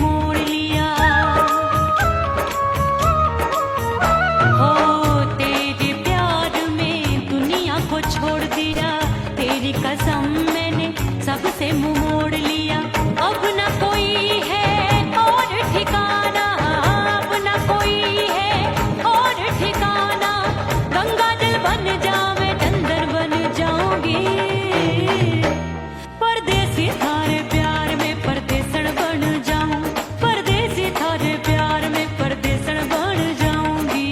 मोड़ लिया। हो तेरे प्यार में दुनिया को छोड़ दिया, तेरी कसम मैंने सबसे मुंह मोड़ लिया। अब न कोई है और ठिकाना, अब न कोई है और ठिकाना। गंगा जल बन जावे डंगर बन जाऊंगी, परदेसी थारे प्यार में परदेसण बन जाऊं, परदेसी थारे प्यार में परदेसण बन जाऊंगी।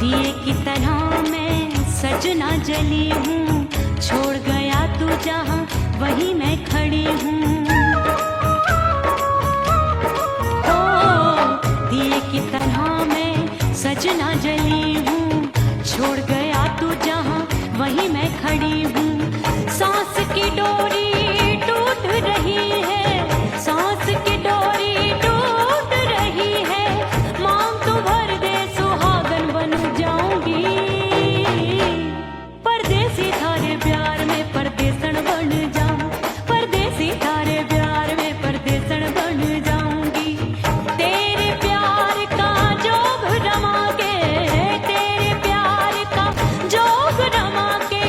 दिए की तरह मैं सजना जली हूँ, छोड़ गया तू जहाँ वहीं मैं खड़ी हूँ। ओ दिए की तरह मैं सजना जली हूँ, छोड़ गया तू जहाँ वहीं मैं खड़ी हूँ। सांस की डोरी टूट रही है, सांस की डोरी टूट रही है। मांग तू भर दे सुहागन बन जाऊंगी, परदेसी थारे प्यार में परदेसण बन जाऊं, परदेसी थारे प्यार में परदेसण बन जाऊंगी। तेरे प्यार का जोग रमा के, तेरे प्यार का जोग रमा के,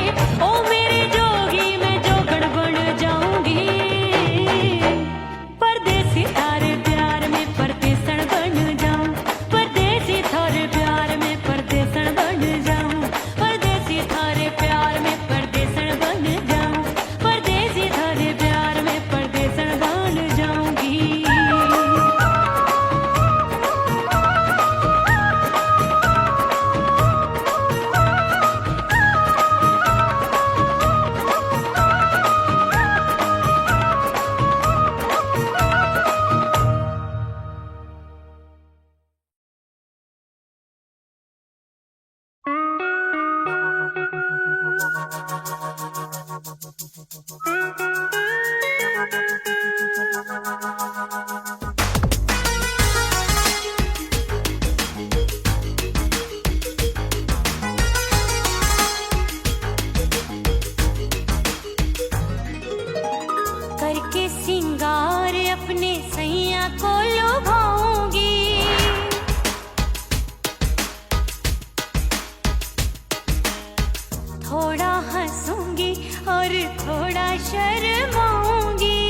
ओ मेरे जोगी मैं जोगड़ बन जाऊंगी, परदेसी थारे प्यार में परदेसण बन जाऊं, परदेसी थारे प्यार में परदेसण बन जाऊं, परदेसी थारे प्यार में परदेसण बन जाऊं, परदेसी थारे प्यार में परदेसण बन जाऊंगी। करके सिंगार अपने सैया को लुभाऊंगी, थोड़ा हंसूंगी और थोड़ा शर्माऊंगी।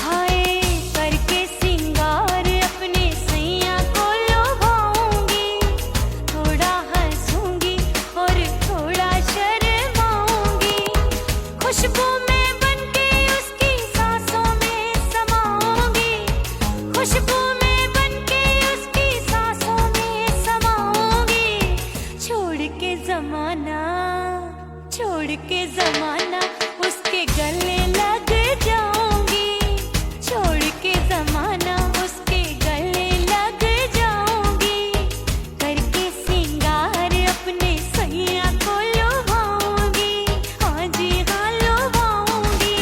हाय करके सिंगार अपने सैया को लुभाऊंगी, थोड़ा हंसूंगी और थोड़ा शर्माऊंगी। खुशबू में बनके उसकी सांसों में समाऊंगी, खुशबू में बनके उसकी सांसों में समाऊंगी। छोड़ के जमाना, छोड़ के जमाना उसके गले लग जाऊंगी, छोड़ के जमाना उसके गले लग जाऊंगी। करके सिंगार अपने सैया को लुभाऊंगी, हाँ जी हाँ लुभाऊंगी।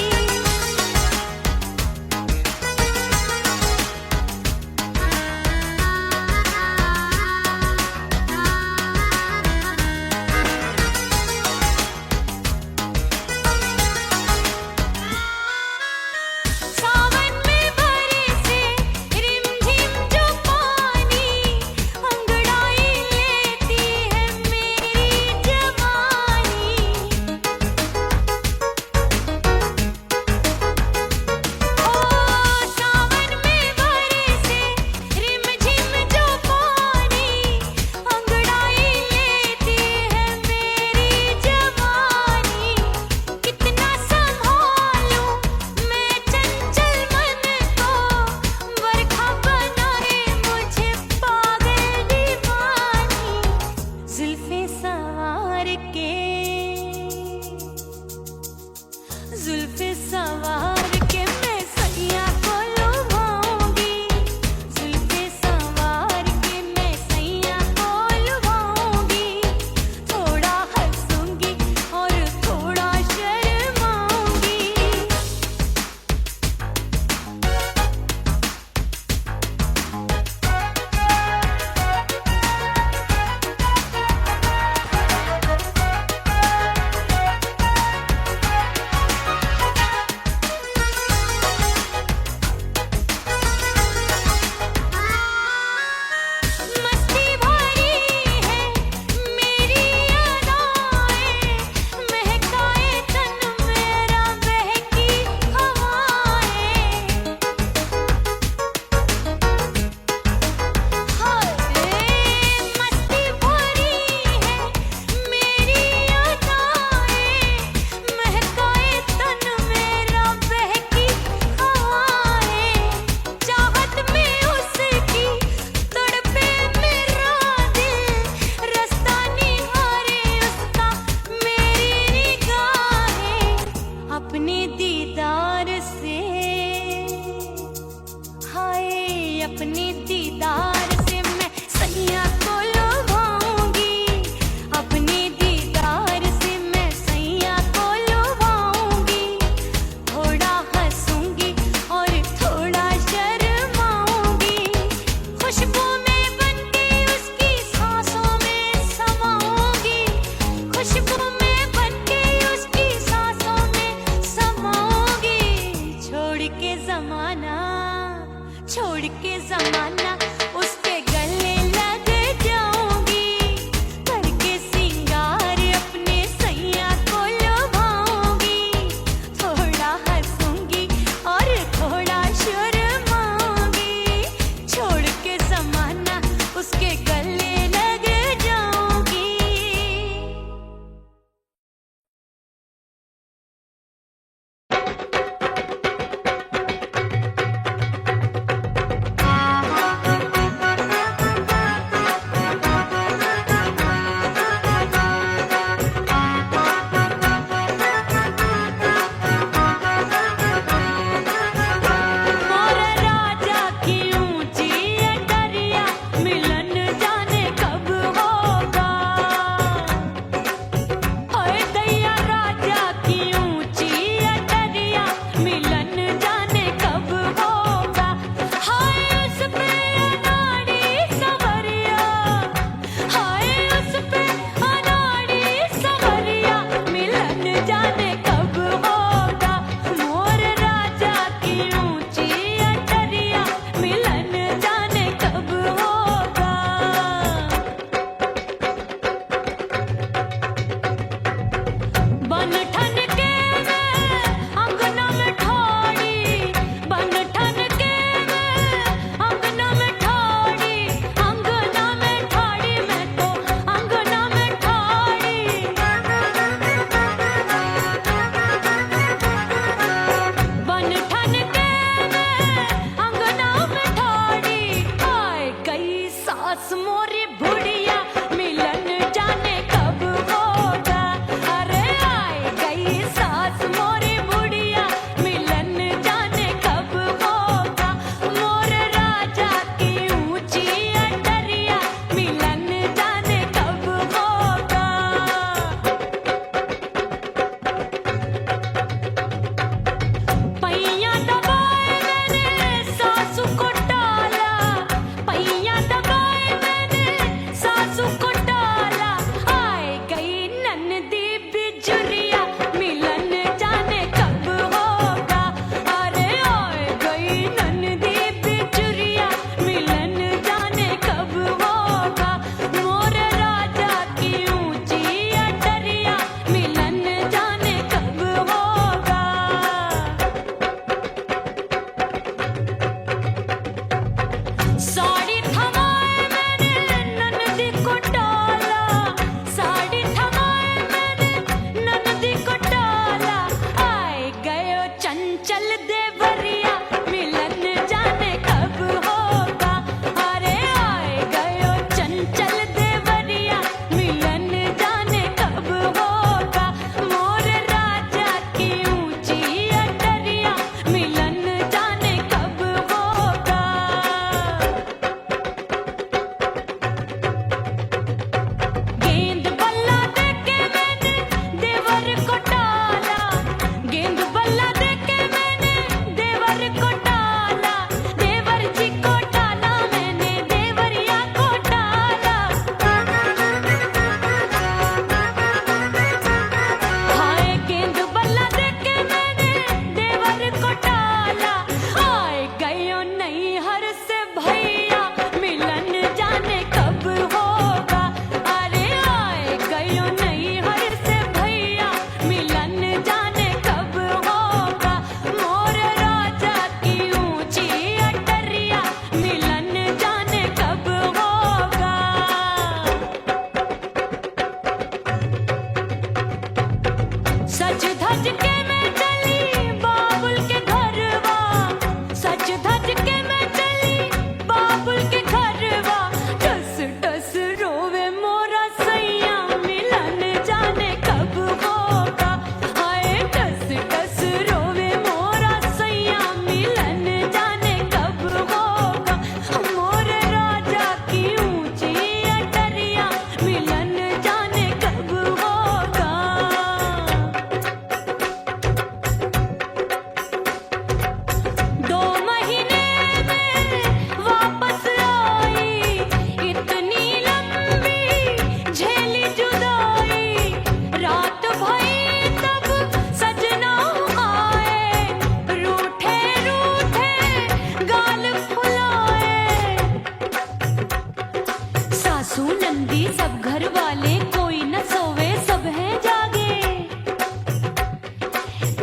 सासू नंदी सब घर वाले, कोई न सोवे सब है जागे।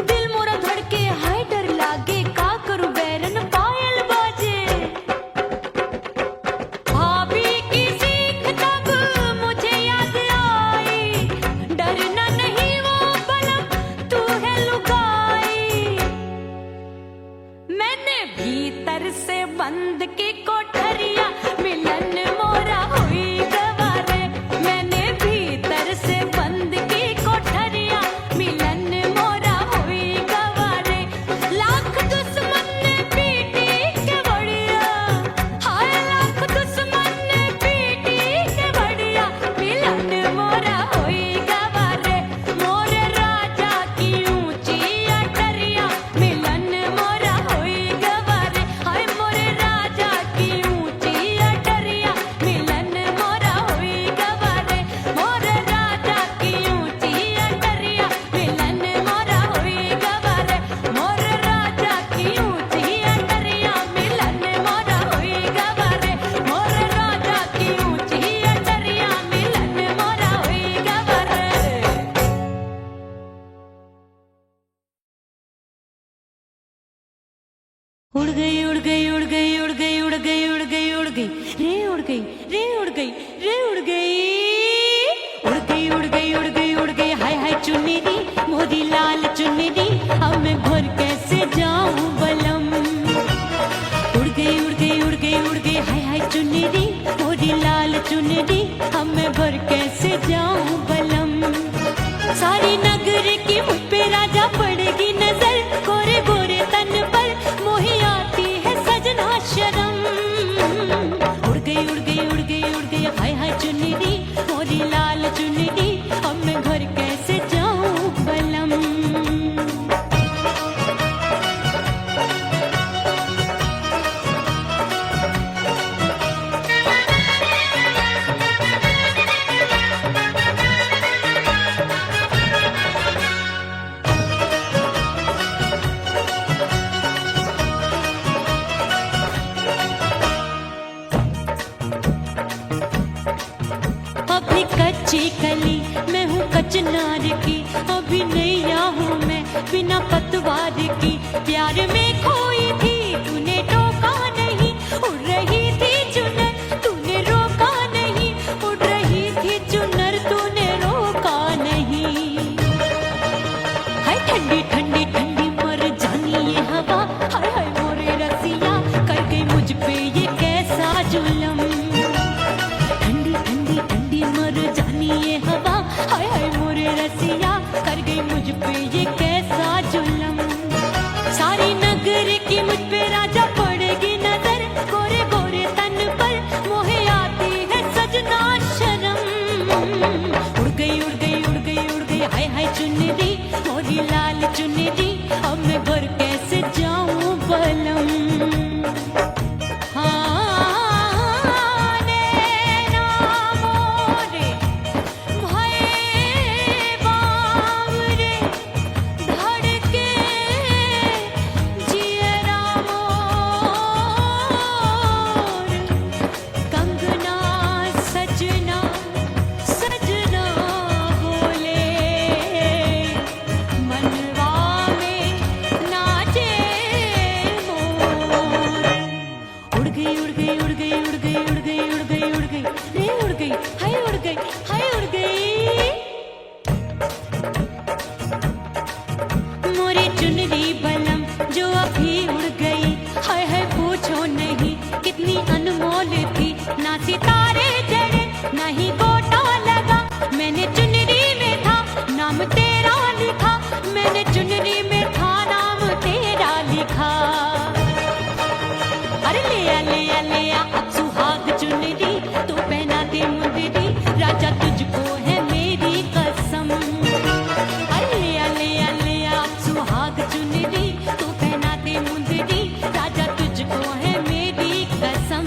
दिल मोरा धड़के हाय डर लागे, का करूं बैरन पायल बाजे। भाभी की सीख तब मुझे याद आई, डरना नहीं वो बलम तू है लुगाई। मैंने भीतर से बंद की कोठरिया, मिलन मोरा हुई गवारे। मैंने भीतर से बंद की कोठरिया, मिलन मोरा हुई गवारे। लाख दुश्मन ने पीटी के बढ़िया, हाय लाख दुश्मन ने पीटी के बढ़िया, मिलन मोरा हुई गवारे। मोरे राजा की ऊंची अटरिया, मिलन मोरा हुई गवारे। हाय मोरे राजा की ऊंची अटरिया, मिलन मोरा हुई गवारे। मोरे राजा की ऊंची अटरिया, मिलन मोरा हुई गवारे। मोरे राजा की ऊंची अटरिया, मिलन मोरा हुई गवारे। मोरे राजा की ऊंची अटरिया, मिलन मोरा हुई गवारे। उड़ गई उड़ गई उड़ गई उड़ गई उड़ गई उड़ गई उड़ गई रे उड़ गई रे उड़ गई रे उड़ गई उड़ गई उड़ गई उड़ गई उड़ गई। हाय हाय चुन्नी मोदी लाल चुन्नी, अब मैं घर कैसे जाऊं बलम। उड़ गई उड़ गई उड़ गई उड़ गई हाय हाय चुन्नी मोदी लाल चुन्नी, अब मैं घर कैसे जाऊं बलम। सारी नगर की मुझ पे राजा पड़ेगी नजर, गोरे गोरे तन पर मोही आती है सजना शर्म। उड़ गई उड़ गई उड़ गई उड़ गई हाय हाय चुन्नी मोरी लाल चुन्नी, अब मैं घर कैसे जाऊं बलम। अभी कच्ची कली मैं हूँ कचनार की, अभी नैया हूँ मैं बिना पतवार की। प्यार में खोई थी तूने टोका नहीं, उड़ रही थी चुनर तूने रोका नहीं। उड़ रही थी चुनर तूने रोका नहीं। हाय ठंडी ठंडी ठंडी मर जानी ये हवा, हाय हाय मोरे रसिया कर गई मुझ पे ये कैसा जुलम। ठंडी ठंडी ठंडी मर जानी ये हवा, हाय हाय मोरे रसिया कर गई मुझ पे ये कैसा जुलम। सारी नगर की मुझ पे राजा पड़ेगी नजर, गोरे गोरे तन पर मोहे आती है सजना शर्म। उड़ गई उड़ गई उड़ गई उड़ गई हाय हाय चुन्नी मोरी लाल चुन्नी, अब मैं घर कैसे जाऊं बलम। ना सितारे जड़े नहीं गोटा लगा, मैंने चुनरी में था नाम तेरा लिखा। मैंने चुनरी में था नाम तेरा लिखा। अरे ले आ अब सुहाग चुनरी, तू पहना दे मुंदरी, राजा तुझको है मेरी कसम। अरे ले आ अब सुहाग चुनरी, तू पहना दे मुंदरी, राजा तुझको है मेरी कसम।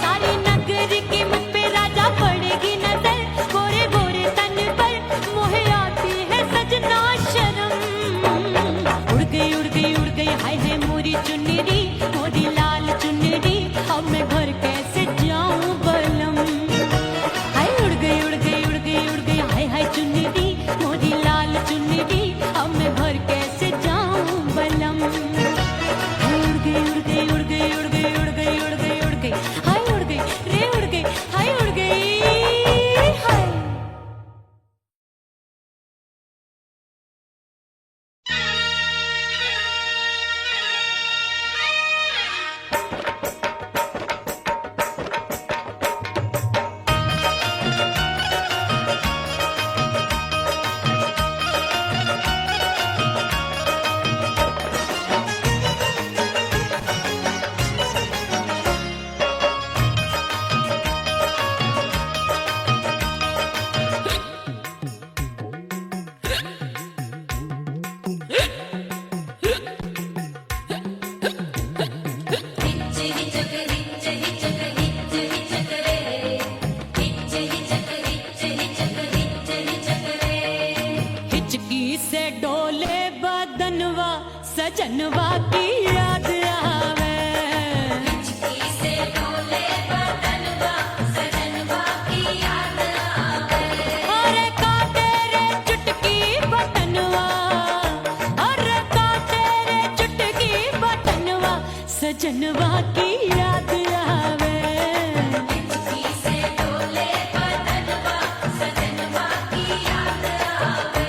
सारी नगर की मुझ पे राजा पड़ेगी नजर, गोरे गोरे तन पर मोहे आती है सजना शर्म। उड़ गई हाय है मोरी चुनरी, मोरी लाल चुनरी, अब मैं घर कैसे जाऊं बलम। की याद आवे। हिचकी से डोले बदनवा सजनवा की याद आवे। अरे का तेरे चुटकी बटनवा, अरे का तेरे चुटकी बटनवा सजनवा की याद आवे। हिचकी से डोले बदनवा सजनवा की याद आवे।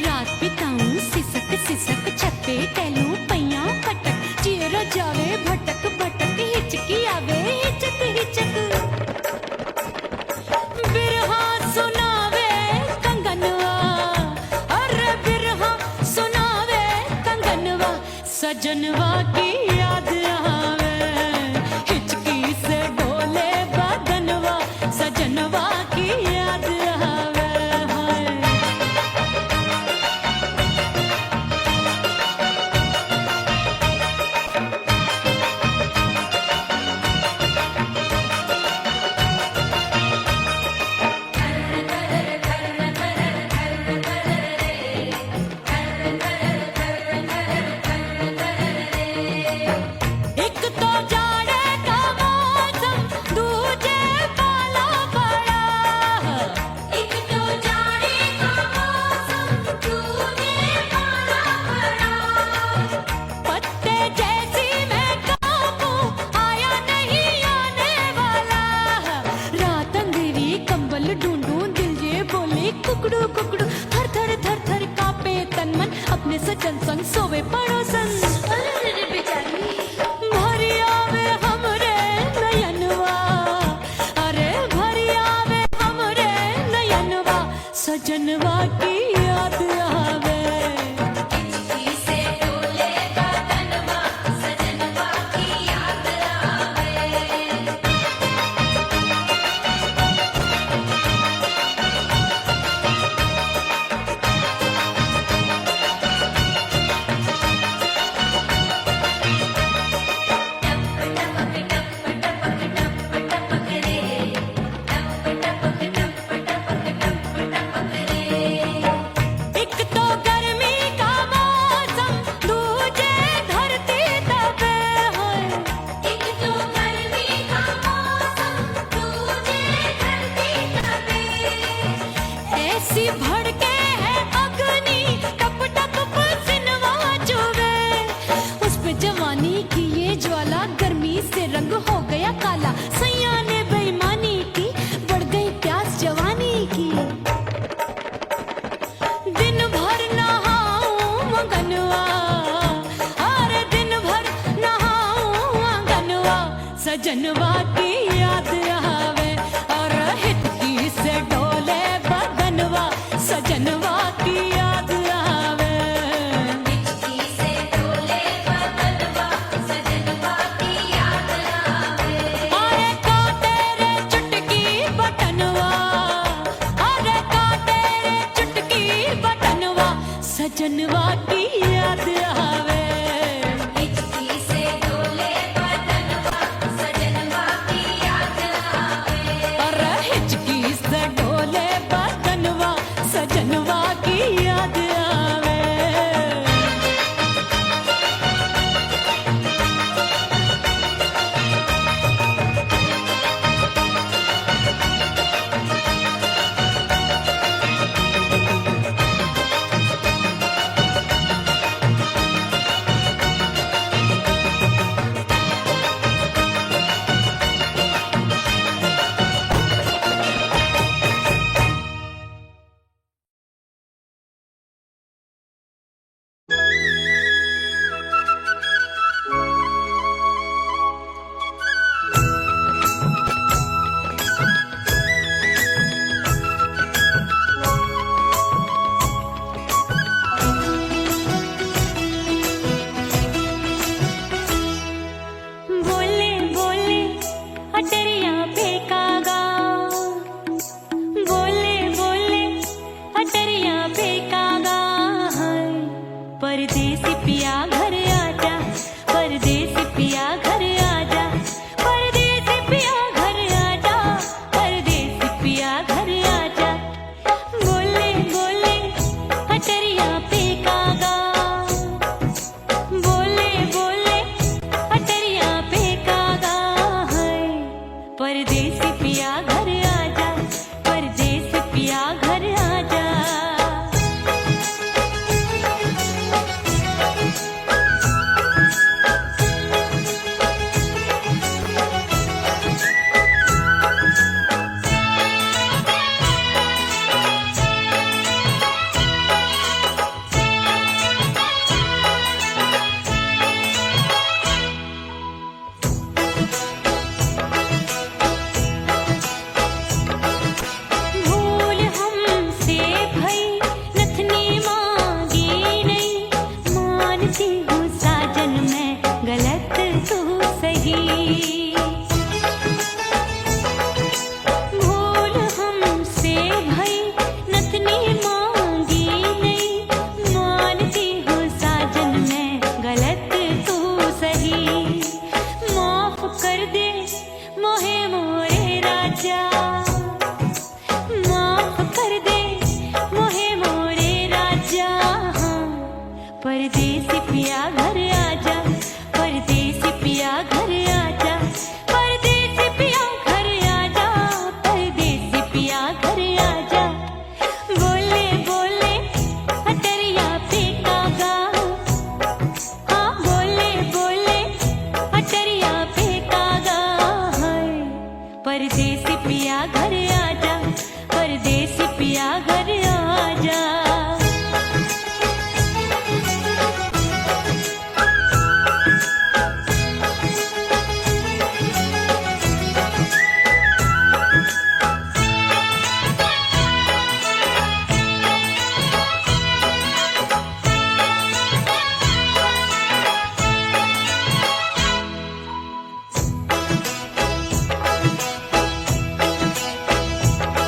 रात बिताऊं सिसक सिसक छप्पे टहलूं पैया पटक चेहरा जावे भटक भटक हिचकी आवे हिचक हिचक। बिरहा सुनावे कंगनवा, अरे बिरहा सुनावे कंगनवा सजनवा की याद आवे। हिचकी से डोले बदनवा सजनवा की याद आवे। हाय एक तो जाड़े का मौसम दूजे पाला पड़ा। एक तो जाने का मौसम तूने पाला पड़ा। पत्ते जैसी मैं काबू आया नहीं आने वाला। रात अंधेरी कंबल ढूंढूं दिल ये बोले कुकड़ू कुकड़ू। थर थर थर थर कांपे तन मन अपने सजन संग सोवे पड़ोसन। अरे रे बेचारी भरी आवे हमरे नयनवा, अरे भरी आवे हमरे नयनवा सजनवा की याद आवे। हिचकी से डोले बदनवा सजनवा की याद आवे। एक तो गर्मी का मौसम दूजे धरती तपे है। एक तो गर्मी का मौसम दूजे धरती तपे। ऐसी भड़के है अग्नि टप टप पसीनवा चुभे। उस पे जवानी की ये ज्वाला गर्मी से रंग हो गया काला। सैया ने बेईमानी की बढ़ गई प्यास जवानी की। दिन भर नहाऊं मगनवा, अरे दिन भर नहाऊं आंगनवा सजनवा की याद आवे। और हिचकी से डोले बदनवा सजनवा की याद आवे। हिचकी से डोले बदनवा सजनवा की याद आवे। अरे का तेरे चुटकी बटनवा, अरे का तेरे चुटकी बटनवा सजनवा की याद आवे। हिचकी से डोले बदनवा सजनवा की याद आवे। अरे हिचकी से डोले बदनवा सजनवा की याद आवे। का गा राजा माफ कर दे मोहे मोरे राजा हाँ। परदेसी पिया घर आजा परदेसी पिया घर आजा परदेसी पिया घर आजा परदेसी पिया घर आजा बोले बोले अटरिया पे कागा हाँ बोले बोले अटरिया पे कागा है परदेसी पिया घर आजा परदेसी पिया घर आजा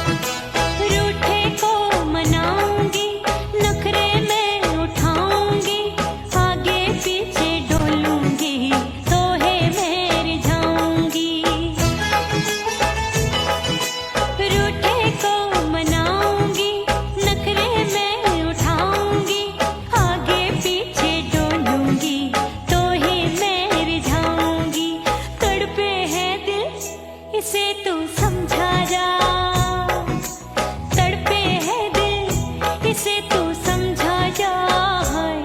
रूठे को मनाऊंगी नखरे में उठाऊंगी आगे पीछे डोलूंगी तो है मैं रिझाऊंगी रूठे को मनाऊंगी नखरे में उठाऊंगी आगे पीछे डोलूंगी तो है मैं रिझाऊंगी तड़पे है दिल इसे तू समझा जा तड़पे है दिल इसे तू समझा जा हाय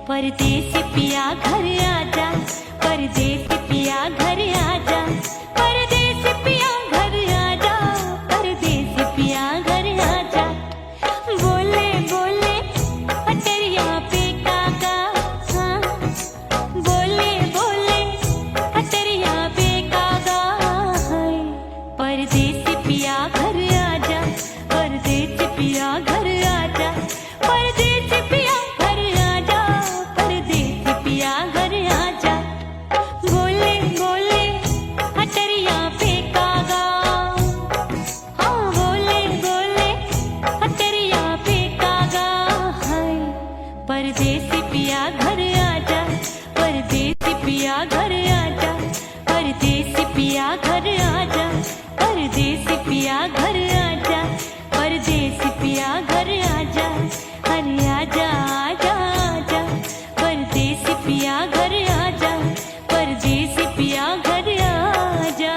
परदेसी पिया घर आजा परदेसी पिया घर आजा परदेसी पिया घर आजा परदेसी पिया घर आजा बोले बोले अटरिया पे काका हाँ बोले बोले अटरिया पे कागा है परदेसी पिया घर आजा परदेसी पिया घर आजा परदेसी पिया घर आजा परदेसी पिया घर आजा बोले बोले अटरिया पे कागा हाँ बोले बोले अटरिया पे कागा है परदेसी पिया घर आजा परदेसी पिया घर आजा परदेसी पिया घर आजा परदेसी पिया घर आजा परदेसी पिया घर आजा अरे आजा आजा आजा परदेसी पिया घर आजा परदेसी पिया घर आजा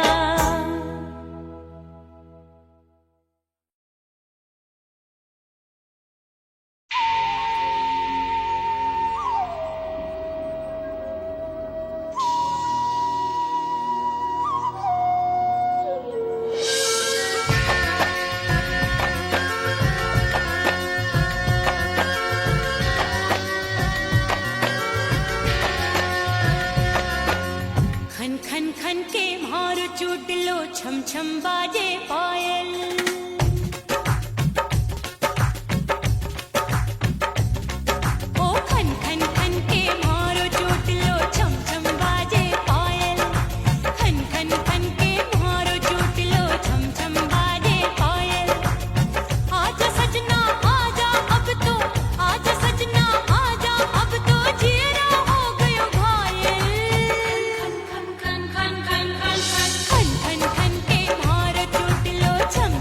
खन खन खन के मार चूट लो छम छम बाजे पायल ओ खन खन खन के मार चूट लो छम छम बाजे पायल खन खन खन के मार चूट लो छम छम बाजे पायल आजा सजना आजा अब तो आजा सजना आजा अब तो जीरा हो गयो घायल खन खन खन खन खन खन खन खन के मार चूट लो छम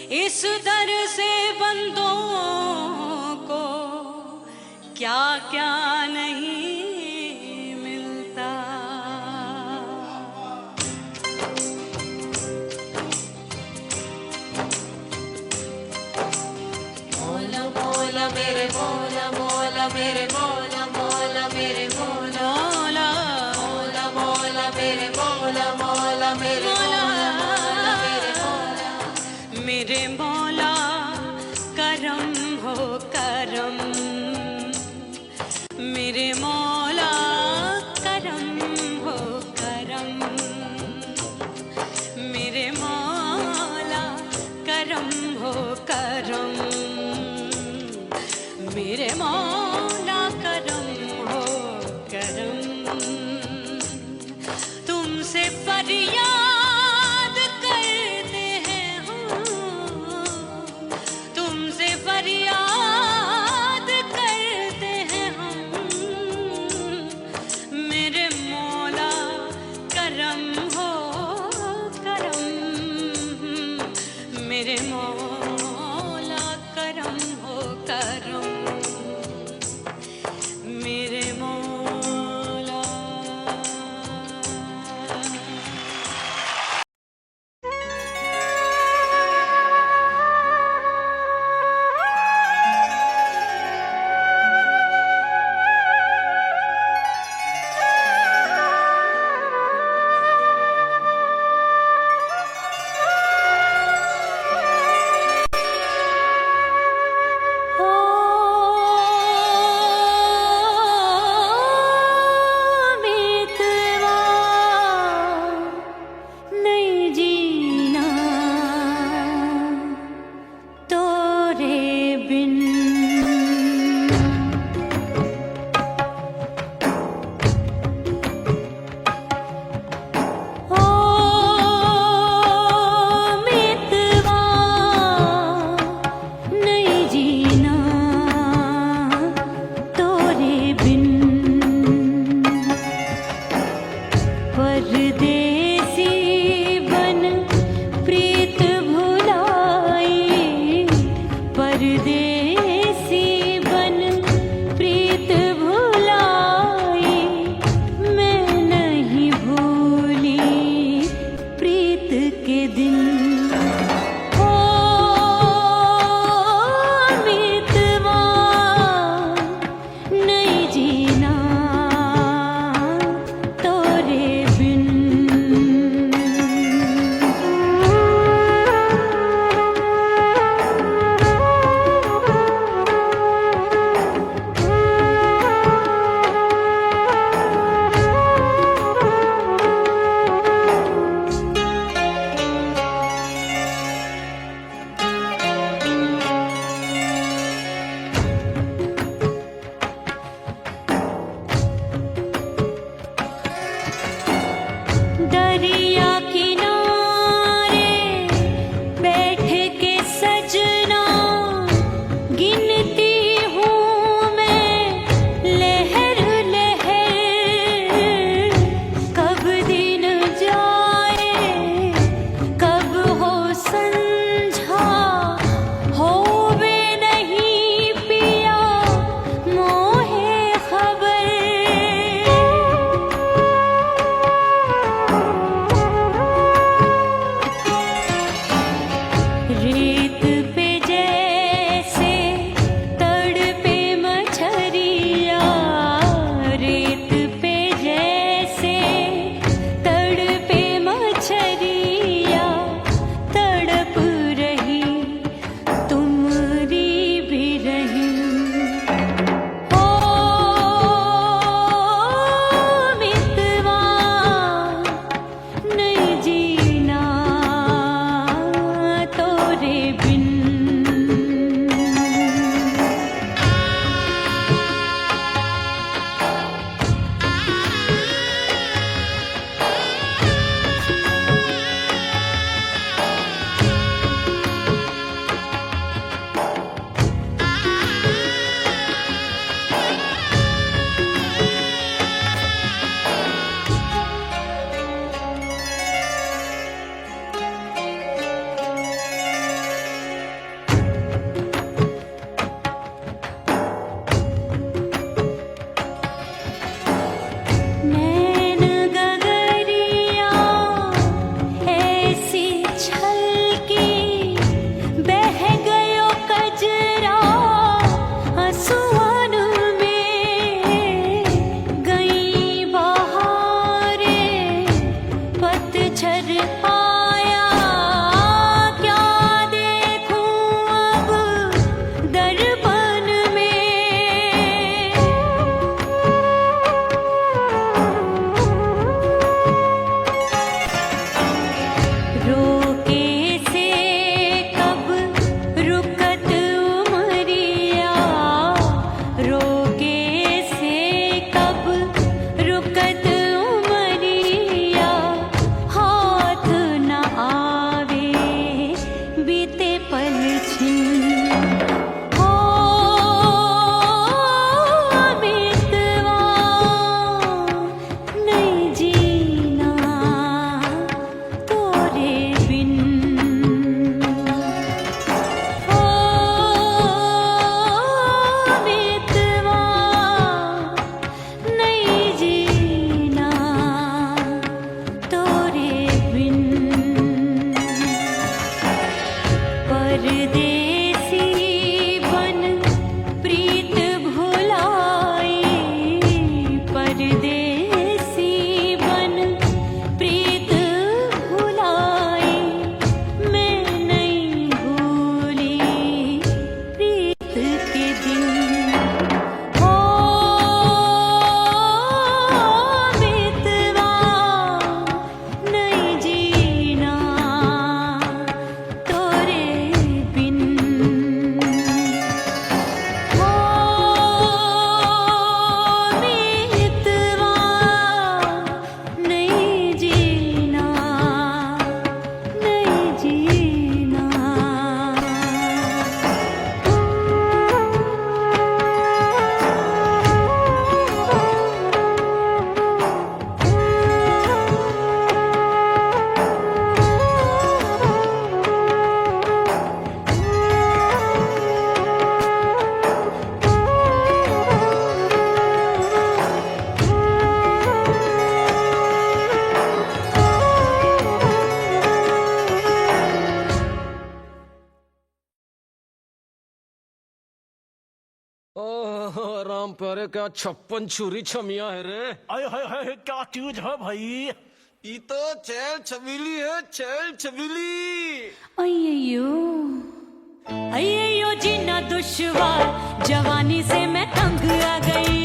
इस दर से बंदों को क्या क्या नहीं मिलता। मौला मौला मेरे मौला मौला मेरे मौला मौला मेरे मौला मौला मौला मौला मेरे मौला मौला मेरे मौला मौला मेरे मौला मेरे मौला करम हो करम, मेरे मौला करम हो करम, मेरे मौला करम हो करम, मेरे मौला करम हो करम। तुमसे फरियाद करते हैं हम, तुमसे फरियाद करते हैं हम, मेरे मौला करम हो करम, मेरे मौला करम हो करम, मेरे मौला। नहीं जीना तोरे बिन, ओ मितवा नहीं जीना तोरे बिन। परदेसी बन प्रीत भुलाई, परदेसी बन प्रीत भुलाई, मैं नहीं भूली प्रीत के दिन। ओ मितवा नहीं जीना तोरे बिन। परदेसी बन प्रीत भुलाई, परदेसी बन प्रीत भुलाई, मैं नहीं भूली प्रीत के दिन। ओ मितवा नहीं जीना तोरे बिन। ओ मितवा नहीं जीना, नहीं जीना। ओह राम प्यारे, क्या 56 छुरी छमिया है रे। हाय हाय हाय, क्या चीज है भाई? ये तो चैल छबीली है, चैल छबीली। अय्यो अय्यो जीना दुश्वार, जवानी से मैं तंग आ गई।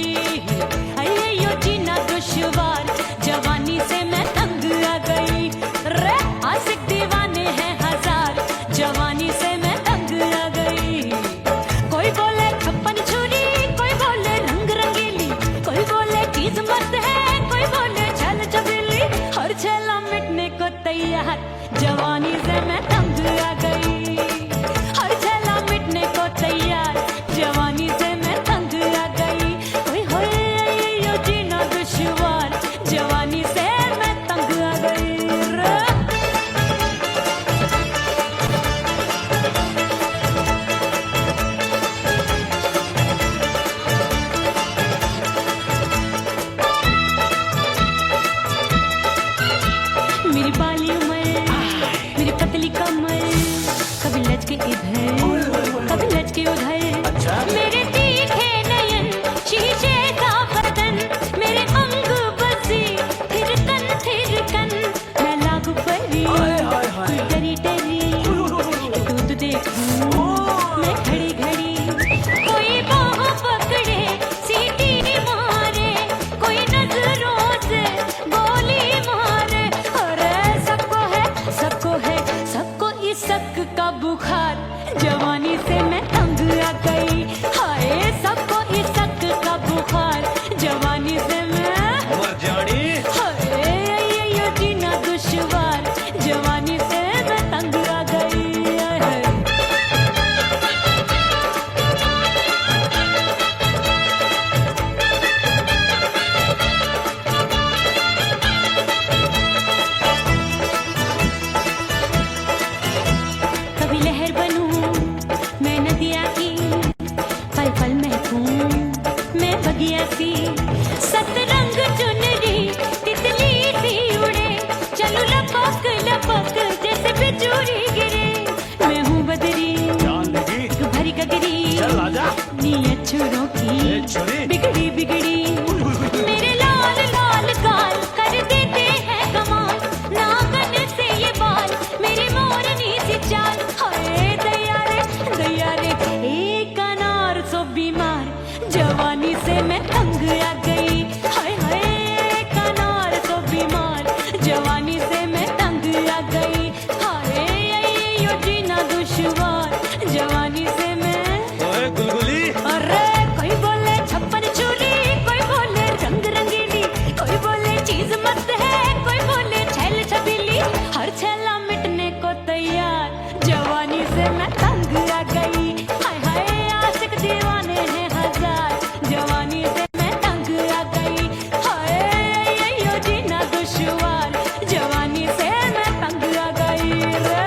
अय्यो जीना दुश्वार, जवानी से मैं तंग आ गई। रे आशिक दीवाने हैं हजार, जवानी से मैं तंग आ गई। कोई बोले 56 छुरी, कोई बोले रंग रंगीली, कोई बोले चीज मस्त है, कोई बोले छल छबीली। हर छला मिटने को तैयार, जवानी से मैं तंग आ गई। हर छला मिटने को तैयार, जवानी से मैं तंग आ गई। ओए होए यो जीना दुश्वार, जवानी से मैं तंग आ गई रे। मेरी बाली उम्र, मेरी पतली कमर, कभी लचके इधर, कभी लचके उधर। मेरे तीखे नयन, शीशे का बदन, मेरे अंग बसी थिरकन। मैं लागू परी, तू डरी डरी, दूध देखूं मैं घड़ी घड़ी। कोई बाह पकड़े, सीटी मारे, कोई नजरों से गोली मारे। अरे सबको है, सबको इसक का बुखार, जवानी से मैं तंग आ गई। हाय सबको इसक का बुखार, जवानी से मैं मर जानी। हाय ये जीना दुश्वार, जवानी से मैं तंग आ गई। हाय। कभी लहर बनूं मैं नदिया की, पल पल महकूं मैं बगिया सी। सतरंग चुनरी तितली सी उड़े, चलूं लपक लपक जैसे बिजुरी गिरे। मैं हूँ बदरी, जान लगी, भरी गगरी, चल आजा। नीयत छुरों ए की छुरी। बिगड़ी बिगड़ी। मेरे लाल लाल गाल कर देते हैं कमाल, नागन से ये बाल, मेरी मोरनी सी चाल। हाय दैया रे एक अनार सो बीमार, जवानी से मैं तंग आ गई। हाय हाय एक अनार सो बीमार, जवानी से मैं तंग आ गई। हाय यो जीना दुश्वार, जवानी से मैं। ओए गुलगुली, अरे कोई बोले 56 छुरी, कोई बोले रंग रंगीली, कोई बोले चीज मस्त है, कोई बोले छैल छबीली। हर छला मिटने को तैयार, जवानी से मैं तंग आ गई। हाय हाय आशिक दीवाने हैं हजार, जवानी से मैं तंग आ गई। हाय यो जीना दुश्वार, जवानी से मैं तंग आ गई रे।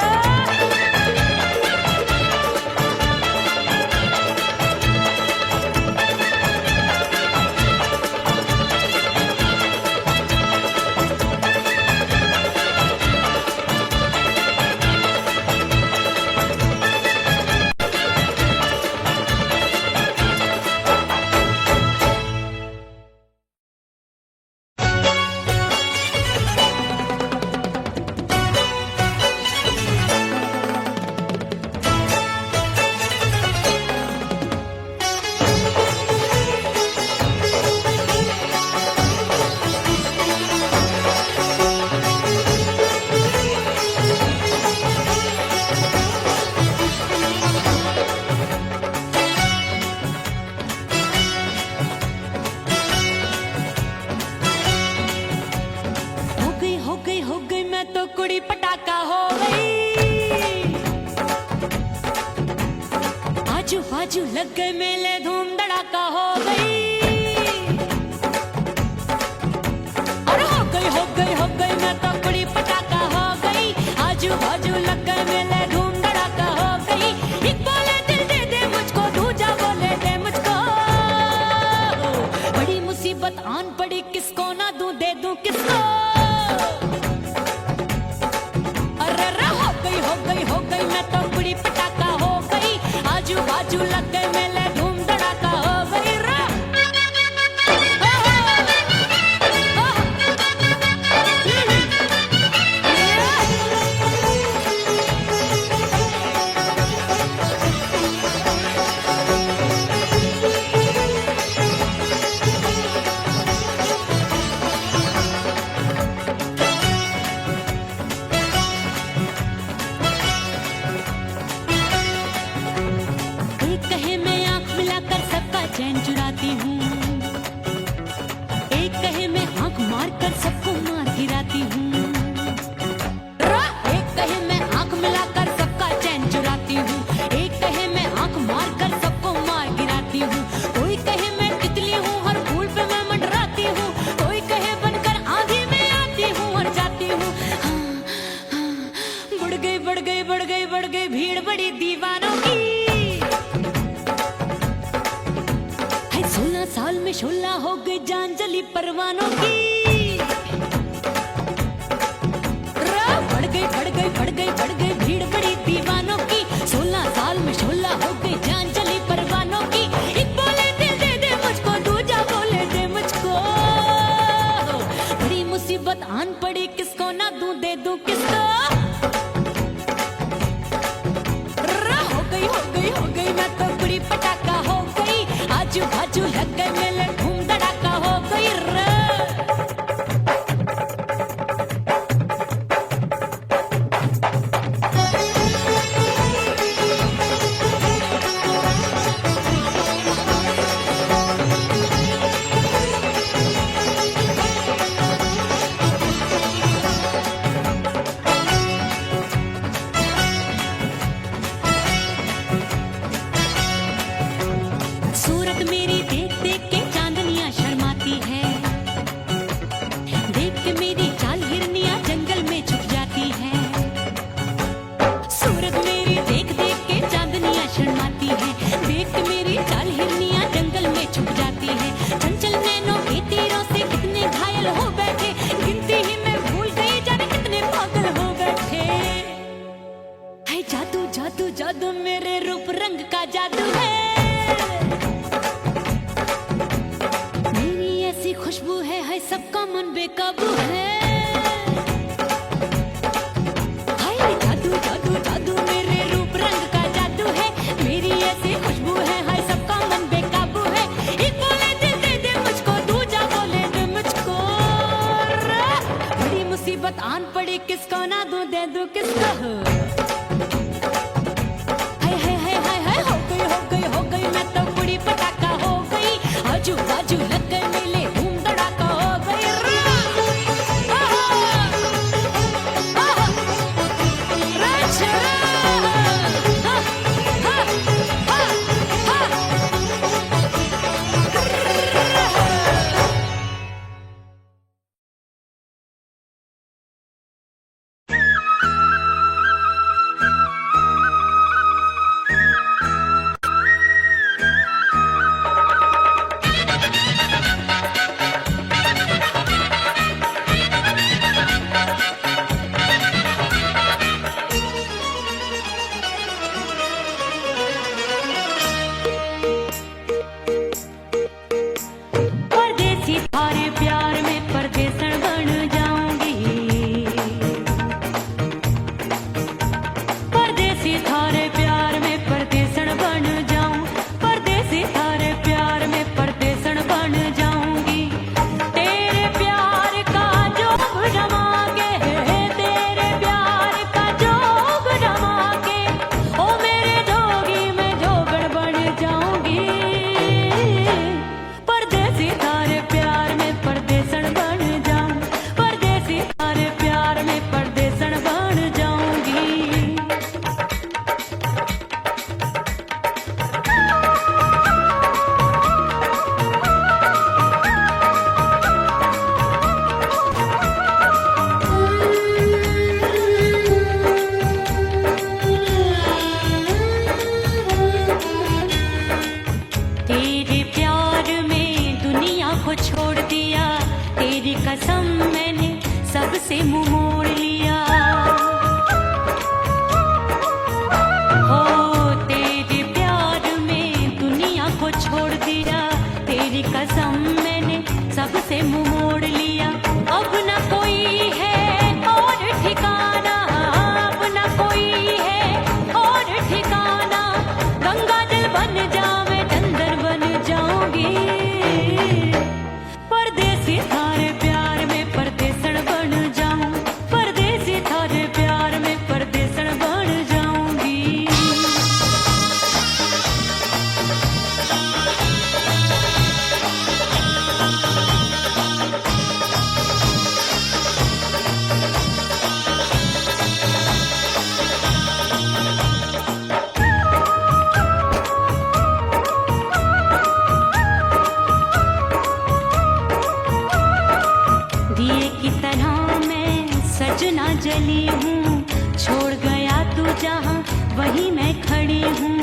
बाजू लग गए मेले धूम धड़ाका हो गई और हो गई मैं तो बड़ी पटाखा हो गई आजू बाजू लग गए मेले धूम धड़ाका हो गई एक बोले दिल दे दे मुझको दूजा बोले दे मुझको बड़ी मुसीबत आन पड़ी किसको ना दूं दे दूं किसको अरे हो गई मैं तो बड़ी पटाखा हो गई आजू बाजू लग गए मेले धूम धड़ाका हो गई रा एक कहे मैं आंख मिलाकर सबका चैन चुराती हूँ एक कहे मैं आंख मारकर सबको मार गिराती हूँ एक कहे मैं आंख मिलाकर सबका चैन चुराती हूँ एक कहे मैं आंख मारकर सबको मार गिराती हूँ कोई कहे मैं तितली हूँ हर फूल पे मैं मंडराती हूँ कोई कहे बनकर आंधी में आती हूँ और जाती हूँ बढ़ गई भीड़ बड़ी दीवानों की 16 साल में शोला हो गई जान जली परवानों की बढ़ गई भीड़ बड़ी दीवानों की 16 साल में शोला हो गई जान जली परवानों की एक बोले दिल दे दे मुझको दूजा बोले दे मुझको बड़ी मुसीबत आन पड़ी किसको ना दूं दे दूं किसको हो गई मैं तो बड़ी पटाखा हो गई आजू बाजू लग गए मेले धूम धड़ाका हो गई रे सूरत मेरी देख देख के चांदनियां शर्माती है देख के मेरी चाल हिरनियां जंगल में छुप जाती है सूरत मेरी देख देख के चांदनियां शर्माती है देख के मेरी चाल हिरनियां जंगल में छुप जाती है चंचल नैनों के तीरों से कितने घायल हो बैठे गिनती ही मैं भूल गई जाने कितने पागल हो बैठे है जादू जादू जादू मेरे रूप रंग का जादू है खुशबू है सबका मन बेकाबू है हाय जादू जादू जादू मेरे रूप रंग का जादू है मेरी ऐसी खुशबू है हाय सबका मन बेकाबू है एक बोले दिल दे दे मुझको दूजा बोले दे मुझको बड़ी मुसीबत आन पड़ी किसको ना दूं दे दूं किसको हाय हो गई मैं तो बड़ी पटाखा हो गई आजू बाजू लग गए मेले धूम धड़ाका हो गई रा वहीं मैं खड़ी हूँ।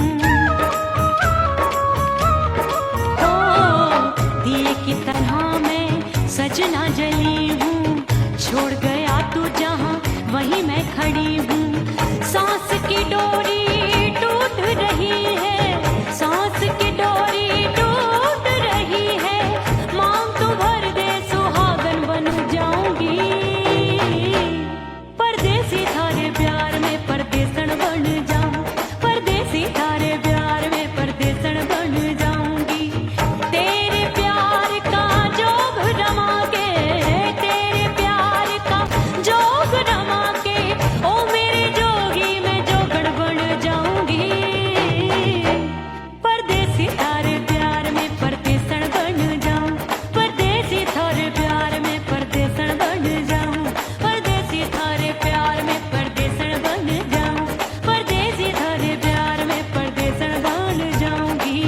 ओ दिए की तरह मैं सजना जली हूँ, छोड़ गया तू जहाँ वहीं मैं खड़ी हूँ। सांस की डोरी टूट रही है, सांस की डोरी टूट रही है, मांग तू भर दे सुहागन बन जाऊंगी। परदेसी थारे प्यार में परदेसन बन जाऊं, परदेसी थारे प्यार में परदेसन बन जाऊंगी। तेरे प्यार का जोग रमा के, तेरे प्यार का जोग रमा के, ओ मेरे जोगी मैं जोगड़ बन जाऊंगी। परदेसी थारे प्यार में परदेसन बन जाऊं, परदेसी थारे प्यार में परदेसन बन जाऊं, परदेसी थारे प्यार में परदेसन बन जाऊं, परदेसी थारे प्यार में परदेसन बन जाऊंगी।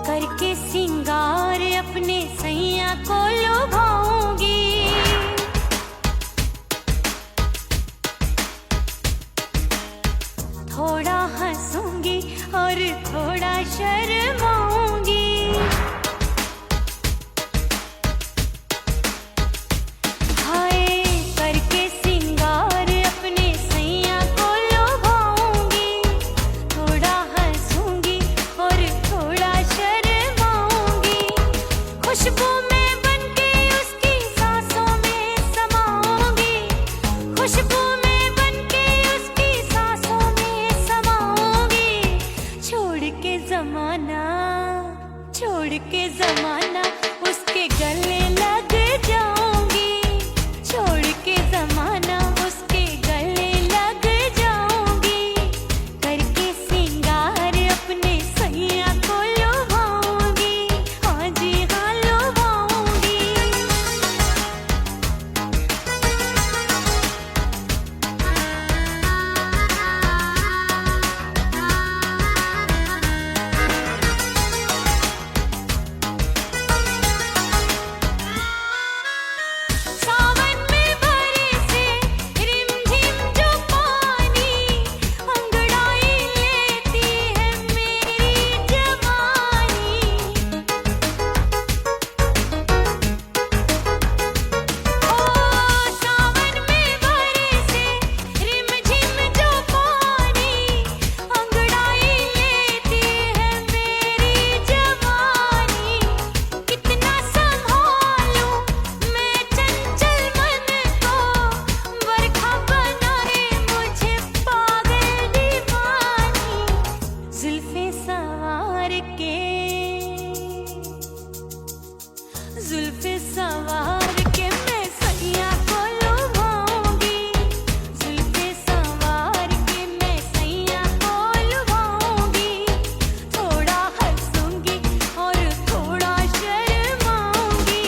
करके सिंगार अपने सैया को लुभाऊंगी, थोड़ा हंसूंगी और थोड़ा शर्माऊंगी। हाय करके सिंगार अपने सैया को लुभाऊंगी, थोड़ा हंसूंगी और थोड़ा शर्माऊंगी। खुशबू में बनके उसकी सांसों में समाऊंगी, खुशबू में बनके उसकी सांसों में समाऊंगी। छोड़ के जमाना, छोड़ के जमाना उसके गले लग जाऊंगी, छोड़ के जमाना उसके गले लग जाऊंगी। करके सिंगार अपने सैया को लुभाऊंगी, हाँ जी हाँ लुभाऊंगी। सावन में बरसे रिमझिम जो पानी, अंगड़ाई लेती है मेरी जवानी। ओ सावन में बरसे रिमझिम जो पानी, अंगड़ाई लेती है मेरी जवानी। कितना संभालूं मैं चंचल मन को, बरखा बनाए मुझे पागल दीवानी। जुल्फे सवार के, जुल्फे सवार के मैं सैया को लुभाऊंगी, जुल्फे सवार के मैं सैया को लुभाऊंगी। थोड़ा हंसूंगी और थोड़ा शर्माऊंगी।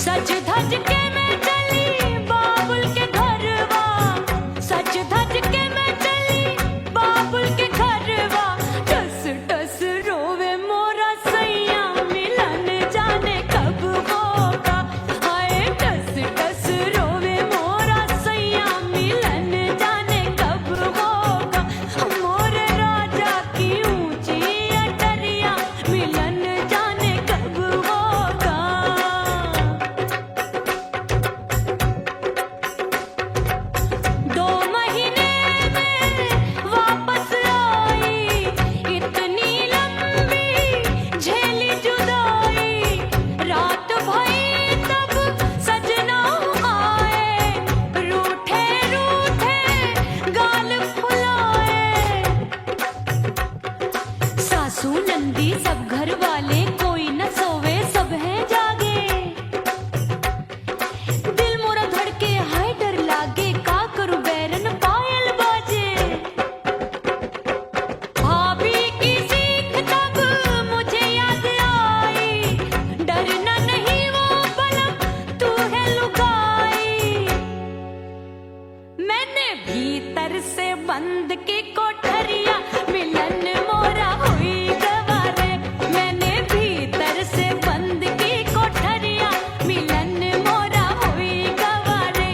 सज धज के मैं चली बाबुल के घरवा, सज धज के मैं चली बाबुल के घरवा। टस टस रोवे मोरा सैया मिलन जाने कब होगा। हाय टस टस रोवे मोरा सैया मिलन जाने कब होगा। मोरे राजा की ऊंची अटरिया मिलन जाने कब होगा। 2 महीने में वापस आई, इतनी लंबी झेली जुदाई। रात भई तब सजना आए, रूठे रूठे गाल फुलाए। सासू नंदी सब घर वाले कोई न सोवे सब है जागे। दिल मोरा धड़के हाय डर लागे, का करूं बैरन पायल बाजे। भाभी की सीख तब मुझे याद आई, डरना नहीं वो बलम तू है लुगाई। मैंने भीतर से बंद की कोठरिया मिलन मोरा हुई गवारे। मैंने भीतर से बंद की कोठरिया मिलन मोरा हुई गवारे।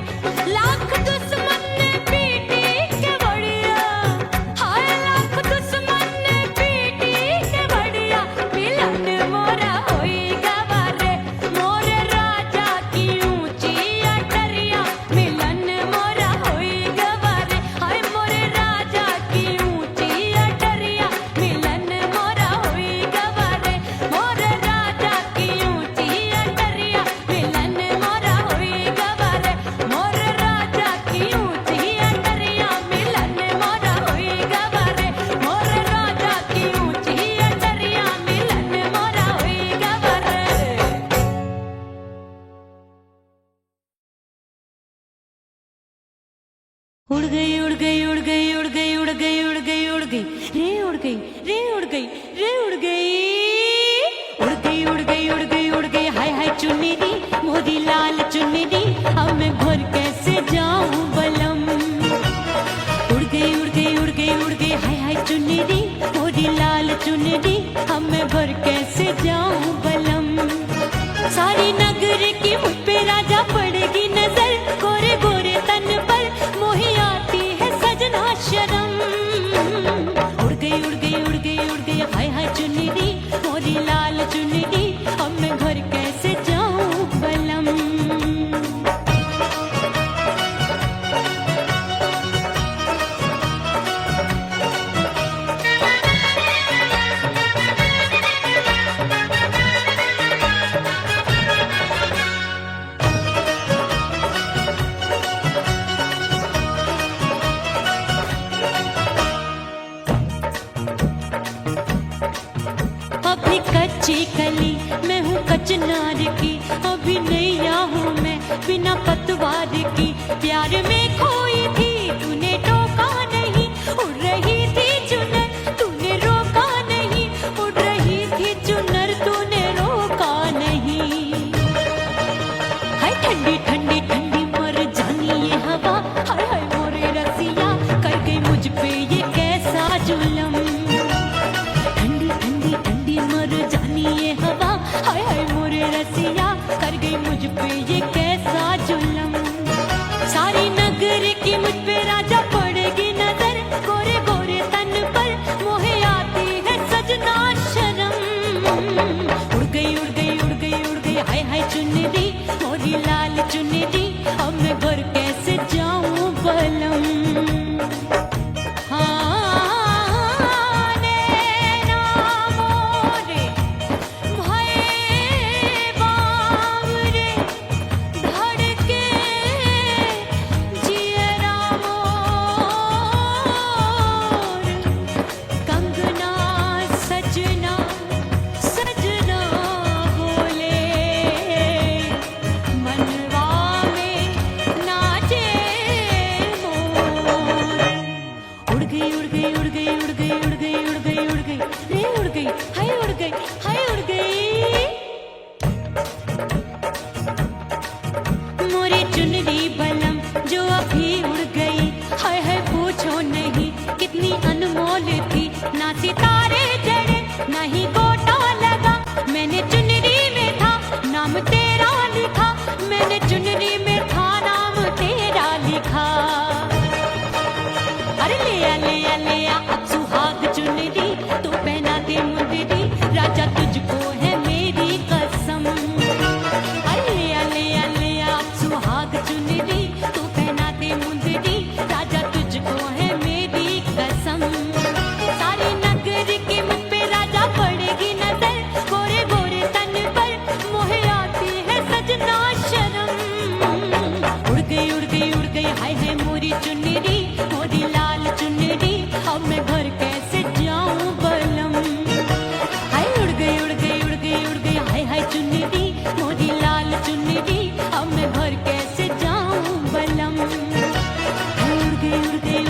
लाख दुश्मन ने पीटी के बढ़िया, हाय लाख दुश्मन ने पीटी के बढ़िया। मिलन मोरा हुई गवारे, मोरे राजा की ऊंची अटरिया मिलन मोरा हुई गवारे। हाय मोरे राजा की ऊंची अटरिया मिलन मोरा हुई गवारे। मोरे राजा की ऊंची अटरिया मिलन मोरा हुई गवारे। मोरे राजा की ऊंची अटरिया मिलन मोरा हुई गवारे। मोरे राजा की ऊंची अटरिया मिलन मोरा हुई गवारे। उड़ गई उड़ गई उड़ गई उड़ गई उड़ गई उड़ गई उड़ गई रे उड़ गई रे उड़ गई रे उड़ गई उड़ गई उड़ गई उड़ गई उड़ गई। हाय हाय चुन्नी मोरी लाल चुन्नी, अब मैं घर कैसे जाऊं बलम। उड़ गई उड़ गई उड़ गई उड़ गई हाय हाय चुन्नी मोरी लाल चुन्नी, अब मैं घर कैसे जाऊं बलम। सारी नगर की मुझ पे राजा पड़ेगी नजर, गोरे गोरे तन पर मोही आती है सजना शर्म। उड़ गई उड़ गई उड़ गई उड़ गई हाय हाय चुन्नी मोरी लाल चुन्नी, अब मैं घर कैसे जाऊं बलम। अभी कच्ची कली मैं हूँ कचनार की, अभी नैया हूँ मैं बिना पतवार की। प्यार में खोई थी तूने टोका नहीं, उड़ रही थी चुनर तूने रोका नहीं। उड़ रही थी चुनर तूने रोका नहीं। हाय ठंडी ठंडी ठंडी मर जानी ये हवा, हाय हाय मोरे रसिया कर गई मुझ पे ये कैसा जुलम। ठंडी ठंडी ठंडी मर जानी ये हवा, हाय हाय मोरे रसिया कर गई मुझ पे ये कैसा जुलम। सारी नगर की मुझ पे राजा पड़ेगी नजर, गोरे गोरे तन पर मोहे आती है सजना शर्म। उड़ गई उड़ गई उड़ गई उड़ गई हाय हाय चुन्नी मोरी लाल चुन्नी, अब मैं घर कैसे जाऊं बलम। हाँ नैना मोरे भये बावरे, धड़के जियरा मोर। कंगना सजना सजना बोले मनवा चुनरी बलम जो अभी उड़ गई, हाय हाय पूछो नहीं कितनी अनमोल थी। ना सितारे जड़े ना ही गोटा लगा, मैंने चुनरी में था नाम तेरा लिखा, मैंने चुनरी में था नाम तेरा लिखा। अरे ले आ अब सुहाग चुनरी, तू पहना दे मुंदरी, राजा तुझको है मेरी कसम। अरे ले आ अब सुहाग चुनरी, तू पहना दे मुंदरी, राजा तुझको है मेरी कसम। सारे नगर के मुझ पे राजा पड़ेगी नजर, गोरे गोरे तन पर मोहे आती है सजना शर्म। उड़ गई हाय हाय मोरी चुनरी, मोरी लाल चुनरी, अब मैं घर कैसे जाऊं बलम। हाय उड़ गई हाय हाय चुनरी, मोरी लाल चुनरी, अब मैं घर कैसे जाऊं बलम। हाय उड़ गई